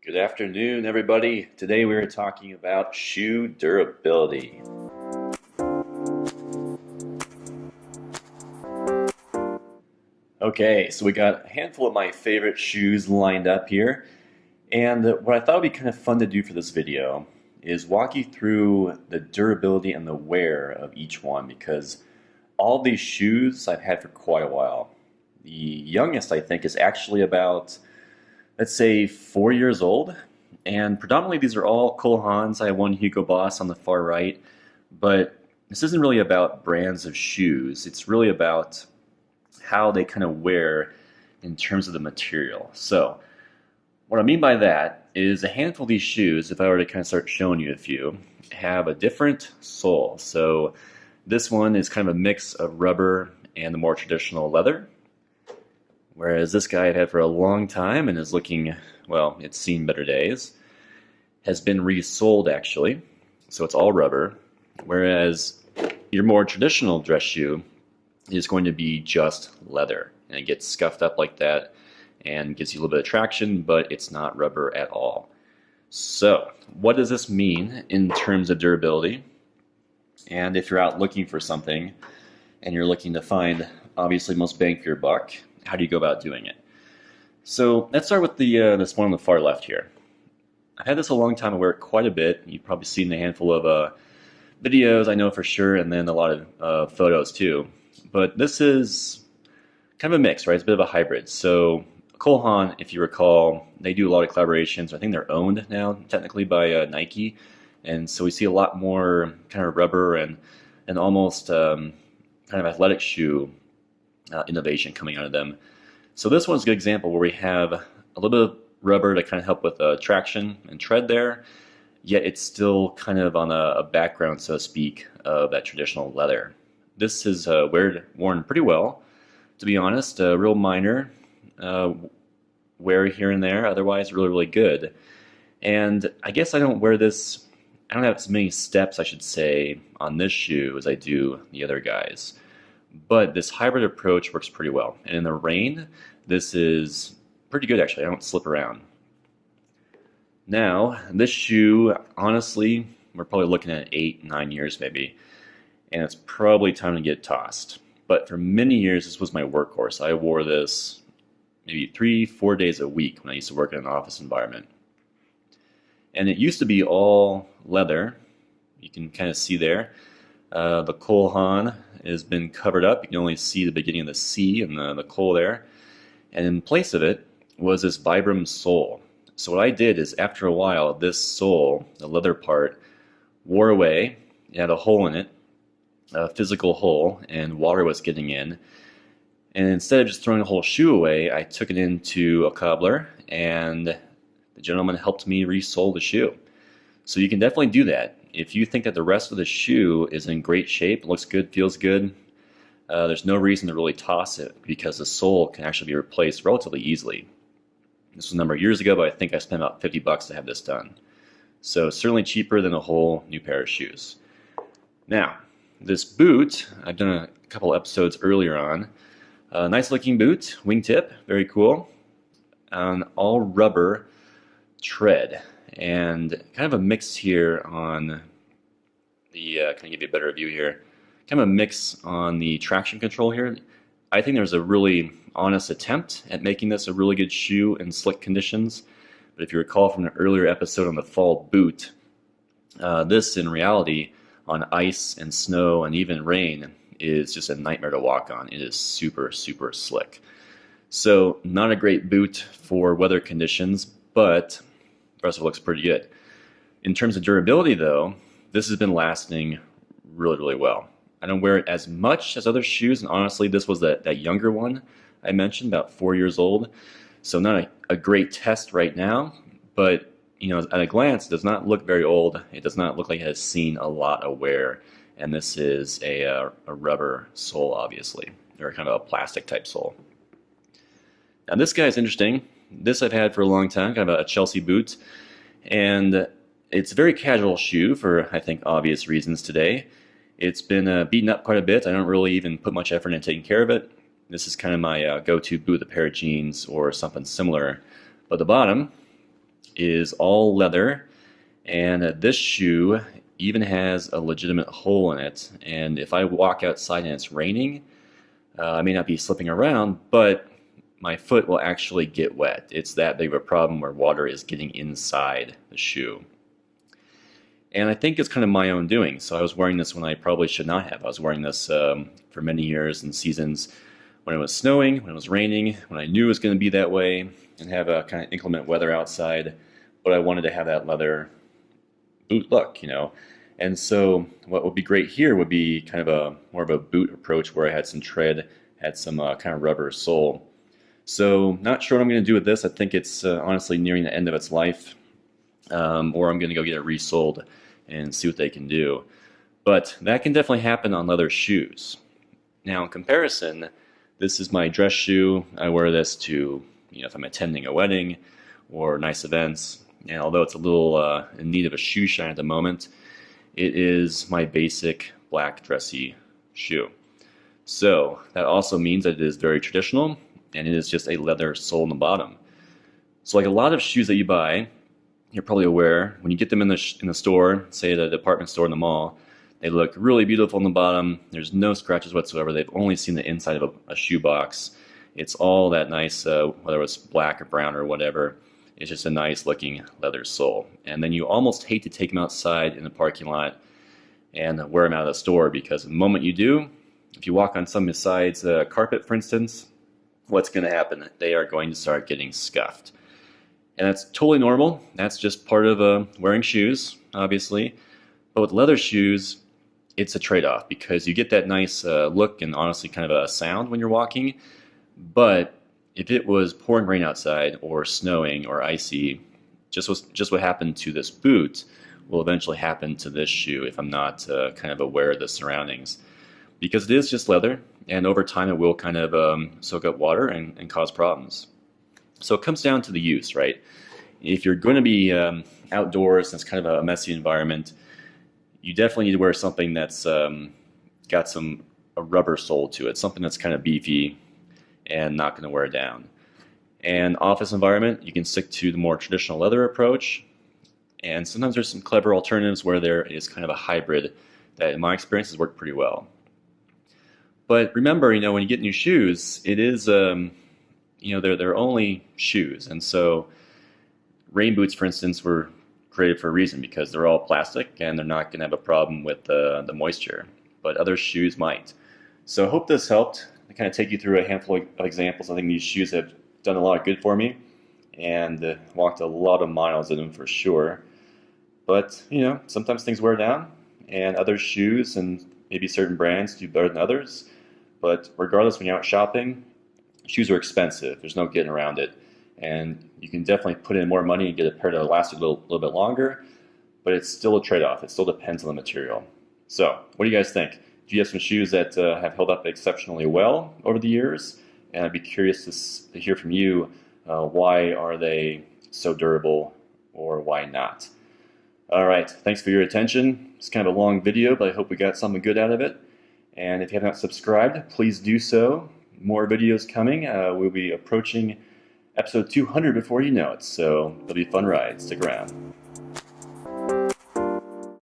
Good afternoon, everybody. Today we are talking about shoe durability. Okay, so we got a handful of my favorite shoes lined up here. And what I thought would be kind of fun to do for this video is walk you through the durability and the wear of each one, because all these shoes I've had for quite a while. The youngest, I think, is actually about, let's say, 4 years old. And predominantly these are all Cole Haans. I have one Hugo Boss on the far right. But this isn't really about brands of shoes. It's really about how they kind of wear in terms of the material. So what I mean by that is a handful of these shoes, if I were to kind of start showing you a few, have a different sole. So this one is kind of a mix of rubber and the more traditional leather. Whereas this guy I've had for a long time and is looking, well, it's seen better days, has been resoled actually. So it's all rubber. Whereas your more traditional dress shoe is going to be just leather. And it gets scuffed up like that and gives you a little bit of traction, but it's not rubber at all. So what does this mean in terms of durability? And if you're out looking for something and you're looking to find obviously most bang for your buck, how do you go about doing it? So let's start with the this one on the far left here. I've had this a long time. I wear it quite a bit. You've probably seen a handful of videos, I know for sure, and then a lot of photos too. But this is kind of a mix, right? It's a bit of a hybrid. So Cole Haan, if you recall, they do a lot of collaborations. I think they're owned now technically by Nike. And so we see a lot more kind of rubber and almost kind of athletic shoe innovation coming out of them. So this one's a good example where we have a little bit of rubber to kind of help with traction and tread there, yet it's still kind of on a background, so to speak, of that traditional leather. This is worn pretty well, to be honest, real minor wear here and there, otherwise really, really good. And I guess I don't wear this, I don't have as many steps, I should say, on this shoe as I do the other guys. But this hybrid approach works pretty well. And in the rain, this is pretty good actually. I don't slip around. Now, this shoe, honestly, we're probably looking at 8-9 years maybe. And it's probably time to get tossed. But for many years, this was my workhorse. I wore this maybe 3-4 days a week when I used to work in an office environment. And it used to be all leather. You can kind of see there. The Cole Haan has been covered up. You can only see the beginning of the C and the Cole there. And in place of it was this Vibram sole. So what I did is after a while, this sole, the leather part, wore away. It had a hole in it, a physical hole, and water was getting in. And instead of just throwing the whole shoe away, I took it into a cobbler, and the gentleman helped me resole the shoe. So you can definitely do that. If you think that the rest of the shoe is in great shape, looks good, feels good, there's no reason to really toss it, because the sole can actually be replaced relatively easily. This was a number of years ago, but I think I spent about $50 to have this done. So certainly cheaper than a whole new pair of shoes. Now, this boot, I've done a couple episodes earlier on. Nice looking boot, Wingtip, very cool. All rubber tread. And kind of a mix here on the, can I give you a better view here? Kind of a mix on the traction control here. I think there's a really honest attempt at making this a really good shoe in slick conditions. But if you recall from an earlier episode on the fall boot, this in reality on ice and snow and even rain is just a nightmare to walk on. It is super, super slick. So not a great boot for weather conditions, but the rest of it looks pretty good. In terms of durability though, this has been lasting really, really well. I don't wear it as much as other shoes, and honestly this was that younger one I mentioned, about 4 years old. So not a great test right now, but you know, at a glance it does not look very old. It does not look like it has seen a lot of wear, and this is a rubber sole obviously, or kind of a plastic type sole. Now this guy is interesting. This I've had for a long time, kind of a Chelsea boot, and it's a very casual shoe for, I think, obvious reasons today. It's been beaten up quite a bit. I don't really even put much effort into taking care of it. This is kind of my go-to boot with a pair of jeans or something similar. But the bottom is all leather, and this shoe even has a legitimate hole in it. And if I walk outside and it's raining, I may not be slipping around, but my foot will actually get wet. It's that big of a problem where water is getting inside the shoe. And I think it's kind of my own doing. So I was wearing this when I probably should not have. I was wearing this for many years and seasons when it was snowing, when it was raining, when I knew it was going to be that way and have a kind of inclement weather outside. But I wanted to have that leather boot look, you know. And so what would be great here would be kind of a more of a boot approach where I had some tread, had some kind of rubber sole. So not sure what I'm going to do with this. I think it's honestly nearing the end of its life, or I'm going to go get it resold and see what they can do. But that can definitely happen on leather shoes. Now in comparison, this is my dress shoe. I wear this to, you know, if I'm attending a wedding or nice events. And although it's a little in need of a shoe shine at the moment, it is my basic black dressy shoe. So that also means that it is very traditional, and it is just a leather sole in the bottom. So like a lot of shoes that you buy, you're probably aware, when you get them in the store, say the department store in the mall, they look really beautiful on the bottom. There's no scratches whatsoever. They've only seen the inside of a shoe box. It's all that nice, whether it's black or brown or whatever. It's just a nice looking leather sole. And then you almost hate to take them outside in the parking lot and wear them out of the store, because the moment you do, if you walk on some besides carpet, for instance, what's going to happen? They are going to start getting scuffed. And that's totally normal. That's just part of wearing shoes, obviously. But with leather shoes, it's a trade-off, because you get that nice look and honestly kind of a sound when you're walking. But if it was pouring rain outside or snowing or icy, just what happened to this boot will eventually happen to this shoe if I'm not kind of aware of the surroundings. Because it is just leather, and over time it will kind of soak up water and cause problems. So it comes down to the use, right? If you're going to be outdoors and it's kind of a messy environment, you definitely need to wear something that's got a rubber sole to it, something that's kind of beefy and not going to wear down. And office environment, you can stick to the more traditional leather approach. And sometimes there's some clever alternatives where there is kind of a hybrid that, in my experience, has worked pretty well. But remember, you know, when you get new shoes, it is, you know, they're only shoes. And so rain boots, for instance, were created for a reason, because they're all plastic and they're not going to have a problem with the moisture. But other shoes might. So I hope this helped to kind of take you through a handful of examples. I think these shoes have done a lot of good for me, and walked a lot of miles in them for sure. But, you know, sometimes things wear down, and other shoes and maybe certain brands do better than others. But regardless, when you're out shopping, shoes are expensive. There's no getting around it. And you can definitely put in more money and get a pair that will last you a little bit longer, but it's still a trade-off. It still depends on the material. So, what do you guys think? Do you have some shoes that have held up exceptionally well over the years? And I'd be curious to hear from you. Why are they so durable, or why not? All right, thanks for your attention. It's kind of a long video, but I hope we got something good out of it. And if you have not subscribed, please do so. More videos coming. We'll be approaching episode 200 before you know it, so it'll be a fun ride. Stick around.